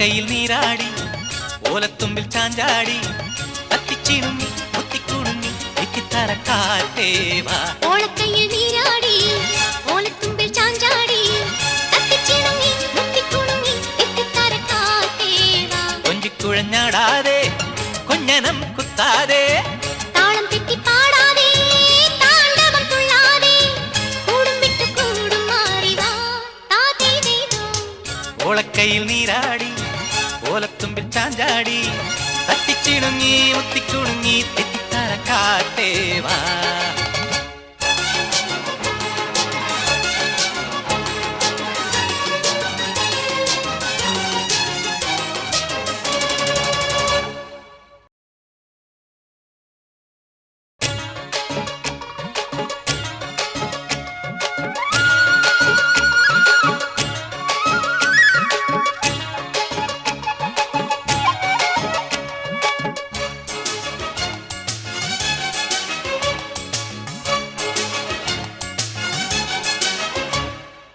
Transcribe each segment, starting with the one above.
ഓളക്കയിൽ നീരാടി ഓലത്തുമ്പിൽ ചാഞ്ചാടി കത്തിച്ചിണുങ്ങി മുത്തിക്കുണുങ്ങി എത്തിത്തരക്കാറ്റേവാ. ഓളക്കയിൽ നീരാടി ഓലത്തുമ്പിൽ ചാഞ്ചാടി കത്തിച്ചിണുങ്ങി മുത്തിക്കുണുങ്ങി എത്തിത്തരക്കാറ്റേവാ. കൊഞ്ചിക്കുഴഞ്ഞാടാതെ കൊഞ്ഞനം കുത്താതെ താളം തെറ്റി പാടാതെ താണ്ഡവം തുള്ളാതെ കൂടും വിട്ട് കൂടും മാറിവാ താതേ ദേദോ. ഓളക്കയിൽ നീരാടി ഓലത്തുമ്പിൽ ചാഞ്ചാടി കത്തിച്ചിണുങ്ങി മുത്തിക്കുണുങ്ങി എത്തിത്തരക്കാറ്റേവാ.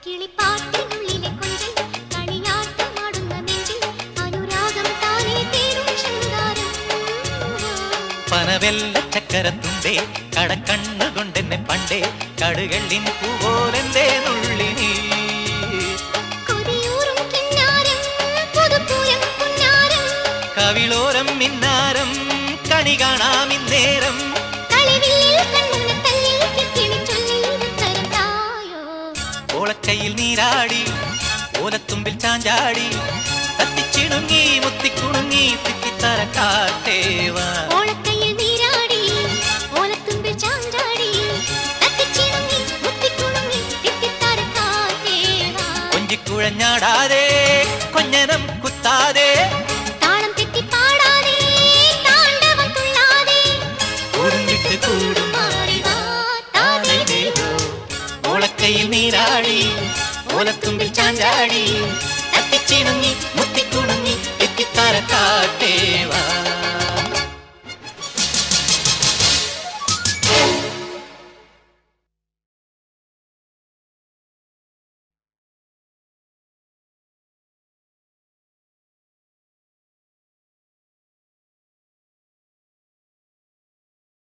കിളിപ്പാട്ടിനുള്ളിലെ കൊഞ്ചൽ കളിയാട്ടമാടുന്ന നെഞ്ചിൽ അനുരാഗം താനേ തേടും ശൃംഗാരം. പനവെല്ല ചക്കരത്തുണ്ടേ കടക്കണ്ണു കൊണ്ടെന്നെ പണ്ടേ കടുകള്ളിൻ പൂവോലെന്തേ നുള്ളിനി. കൊതിയൂറും കിന്നാരം പുതുപ്പൂരം പുന്നാരം കവിളോരം മിന്നാരം കണി കാണാം ഇന്നേരം. കളിവില്ലിൽ കണ്ണുന തല്ലിൽ കിക്കിളി ചൊല്ലി ഉത്തരം തായോ. ഓളക്കയിൽ നീരാടി ഓലത്തുമ്പിൽ ചാഞ്ചാടി കത്തിച്ചിണുങ്ങി മുത്തിക്കുണുങ്ങി തിത്തിത്തരക്കാറ്റേവാ. ഓളക്കയിൽ നീരാടി ഓലത്തുമ്പിൽ ചാഞ്ചാടി കത്തിച്ചിണുങ്ങി മുത്തിക്കുണുങ്ങി തിത്തിത്തരക്കാറ്റേവാ. കൊഞ്ചിക്കുഴഞ്ഞാടാതെ കൊഞ്ഞനം കുത്താതെ താളം തെറ്റി പാടാതെ താണ്ഡവം തുള്ളാതെ കൂടും വിട്ട് കൂടും മാറിവാ താതേ ദേദോ. ഓളക്കയിൽ നീരാടി ഓലത്തുമ്പിൽ ചാഞ്ചാടി കത്തിച്ചിണുങ്ങി മുത്തിക്കുണുങ്ങി എത്തിത്തരക്കാട്ടെ.